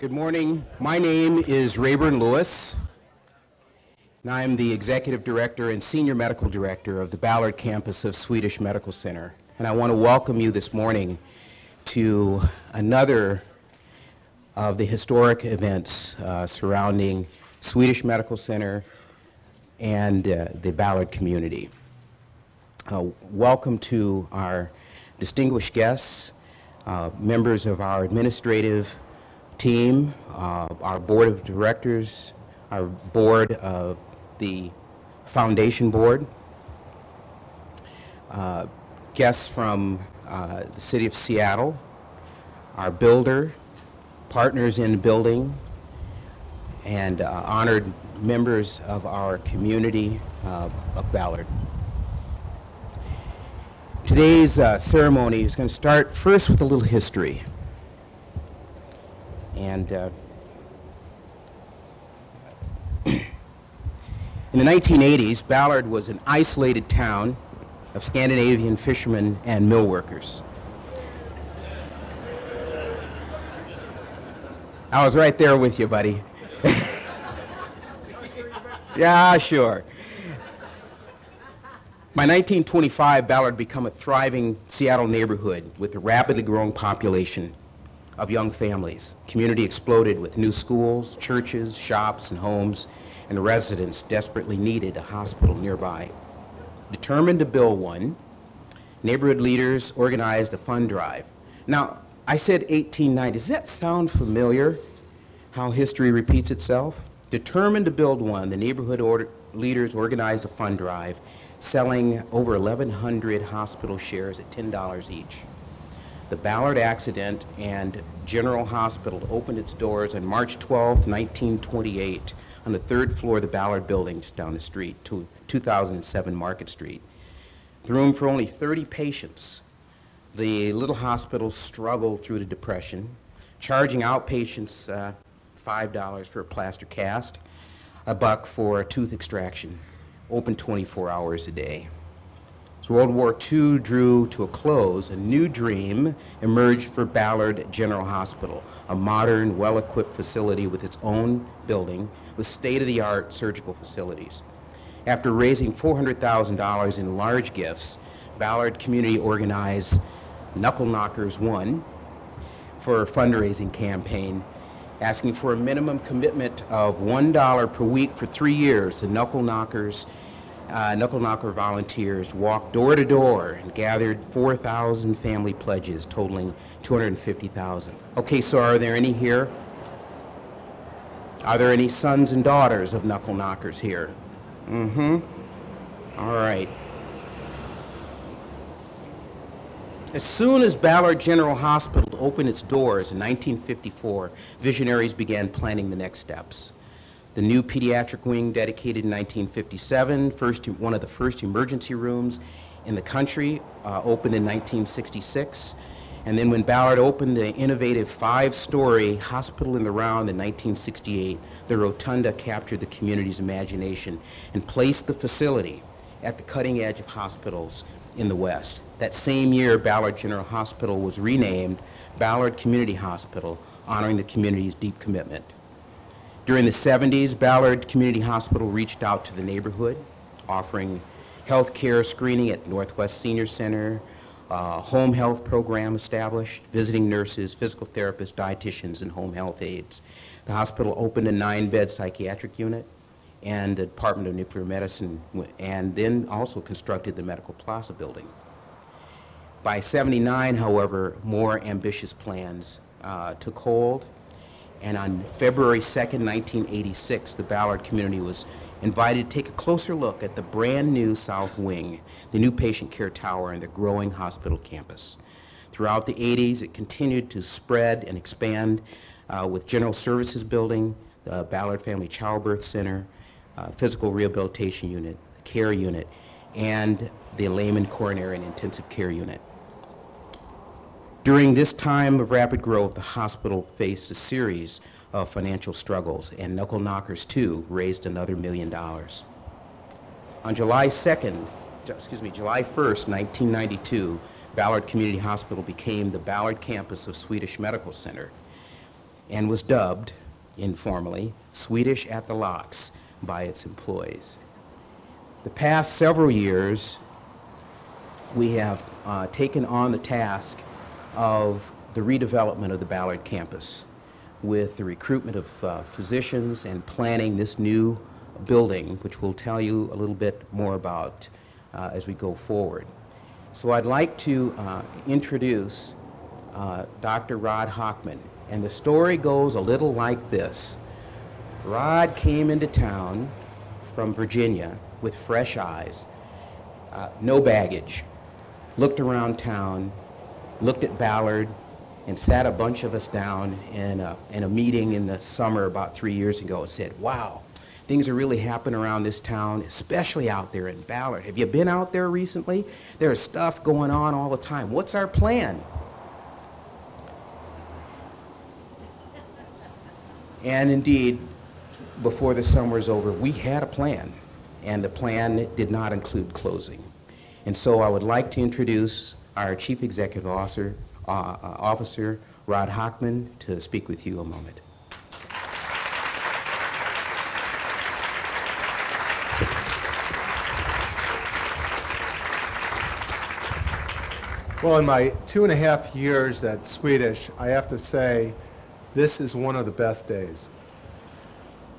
Good morning. My name is Rayburn Lewis, and I'm the Executive Director and Senior Medical Director of the Ballard campus of Swedish Medical Center. And I want to welcome you this morning to another of the historic events surrounding Swedish Medical Center and the Ballard community. Welcome to our distinguished guests, members of our administrative team, our board of directors, our board of the foundation board, guests from the city of Seattle, our builder, partners in building, and honored members of our community of Ballard. Today's ceremony is going to start first with a little history. And in the 1980s, Ballard was an isolated town of Scandinavian fishermen and mill workers. I was right there with you, buddy. Yeah, sure. By 1925, Ballard became a thriving Seattle neighborhood with a rapidly growing population of young families. Community exploded with new schools, churches, shops, and homes, and residents desperately needed a hospital nearby. Determined to build one, neighborhood leaders organized a fund drive. Now, I said 1890. Does that sound familiar, how history repeats itself? Determined to build one, the neighborhood leaders organized a fund drive, selling over 1,100 hospital shares at $10 each. The Ballard Accident and General Hospital opened its doors on March 12, 1928, on the third floor of the Ballard building just down the street, 2007 Market Street. With room for only 30 patients, the little hospital struggled through the Depression, charging outpatients $5 for a plaster cast, $1 for a tooth extraction, open 24 hours a day. As World War II drew to a close, a new dream emerged for Ballard General Hospital, a modern, well-equipped facility with its own building with state-of-the-art surgical facilities. After raising $400,000 in large gifts, Ballard community organized Knuckle Knockers 1 for a fundraising campaign, asking for a minimum commitment of $1 per week for 3 years. The Knuckle Knocker volunteers walked door to door and gathered 4,000 family pledges totaling $250,000. Okay, so are there any here? Are there any sons and daughters of Knuckle Knockers here? Mm-hmm. All right. As soon as Ballard General Hospital opened its doors in 1954, visionaries began planning the next steps. The new pediatric wing, dedicated in 1957, one of the first emergency rooms in the country, opened in 1966. And then when Ballard opened the innovative 5-story hospital in the Round in 1968, the rotunda captured the community's imagination and placed the facility at the cutting edge of hospitals in the West. That same year, Ballard General Hospital was renamed Ballard Community Hospital, honoring the community's deep commitment. During the 70s, Ballard Community Hospital reached out to the neighborhood, offering health care screening at Northwest Senior Center, home health program established, visiting nurses, physical therapists, dietitians, and home health aides. The hospital opened a 9-bed psychiatric unit and the Department of Nuclear Medicine, and then also constructed the Medical Plaza Building. By '79, however, more ambitious plans took hold. And on February 2nd, 1986, the Ballard community was invited to take a closer look at the brand new South Wing, the new patient care tower, and the growing hospital campus. Throughout the 80s, it continued to spread and expand with General Services Building, the Ballard Family Childbirth Center, Physical Rehabilitation Unit, the Care Unit, and the Layman Coronary and Intensive Care Unit. During this time of rapid growth, the hospital faced a series of financial struggles, and Knuckle Knockers 2 raised another $1 million. On July 1st, 1992, Ballard Community Hospital became the Ballard campus of Swedish Medical Center. and was dubbed, informally, Swedish at the locks by its employees. The past several years, we have taken on the task of the redevelopment of the Ballard campus with the recruitment of physicians and planning this new building, which we'll tell you a little bit more about as we go forward. So I'd like to introduce Dr. Rod Hochman, and the story goes a little like this. Rod came into town from Virginia with fresh eyes, no baggage, looked around town, looked at Ballard, and sat a bunch of us down in a meeting in the summer about 3 years ago and said, wow, things are really happening around this town, especially out there in Ballard. Have you been out there recently? There's stuff going on all the time. What's our plan? And indeed, before the summer's over, we had a plan, and the plan did not include closing. And so I would like to introduce our Chief Executive Officer, Rod Hochman, to speak with you a moment. Well, in my 2.5 years at Swedish, I have to say, this is one of the best days.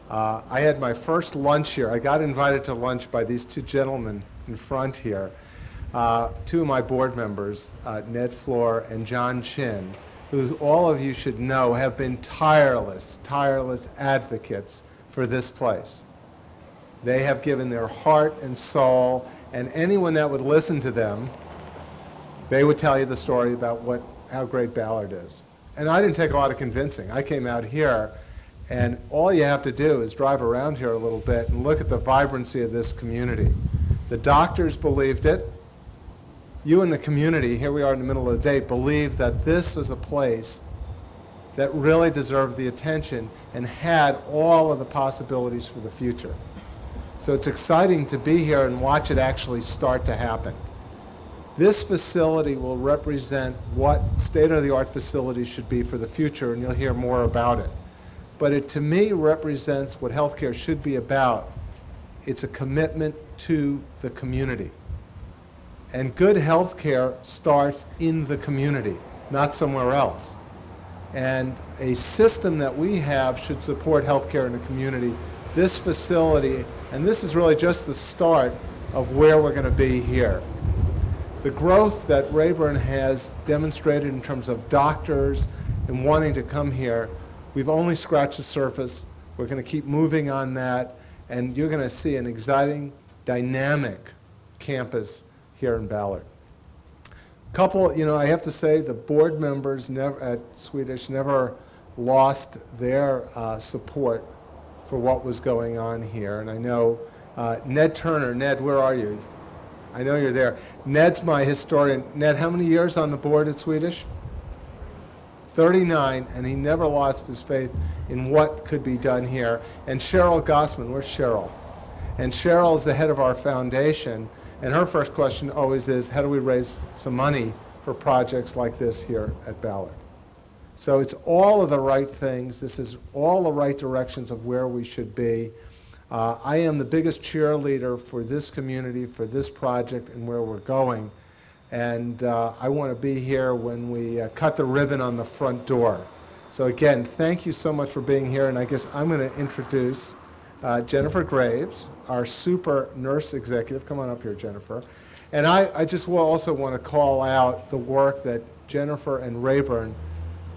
I had my first lunch here. I got invited to lunch by these two gentlemen in front here, two of my board members, Ned Floor and John Chin, who all of you should know have been tireless advocates for this place. They have given their heart and soul, and anyone that would listen to them, they would tell you the story about how great Ballard is. And I didn't take a lot of convincing. I came out here, and all you have to do is drive around here a little bit and look at the vibrancy of this community. The doctors believed it. You in the community, here we are in the middle of the day, believed that this was a place that really deserved the attention and had all of the possibilities for the future. So it's exciting to be here and watch it actually start to happen. This facility will represent what state-of-the-art facilities should be for the future, and you'll hear more about it. But it, to me, represents what healthcare should be about. It's a commitment to the community. And good healthcare starts in the community, not somewhere else. And a system that we have should support healthcare in the community. This facility, and this is really just the start of where we're going to be here. The growth that Rayburn has demonstrated in terms of doctors and wanting to come here, we've only scratched the surface. We're going to keep moving on that, and you're going to see an exciting, dynamic campus here in Ballard. I have to say, the board members at Swedish never lost their support for what was going on here. And I know Ned Turner. Ned, where are you? I know you're there. Ned's my historian. Ned, how many years on the board at Swedish? 39, and he never lost his faith in what could be done here. And Cheryl Gossman, where's Cheryl? And Cheryl is the head of our foundation, and her first question always is, how do we raise some money for projects like this here at Ballard? So it's all of the right things. This is all the right directions of where we should be. I am the biggest cheerleader for this community, for this project, and where we're going. And I want to be here when we cut the ribbon on the front door. So again, thank you so much for being here. And I guess I'm going to introduce Jennifer Graves, our super nurse executive. Come on up here, Jennifer. And I just also want to call out the work that Jennifer and Rayburn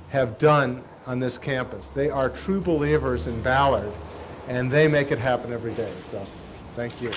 have done on this campus. They are true believers in Ballard, and they make it happen every day. So thank you.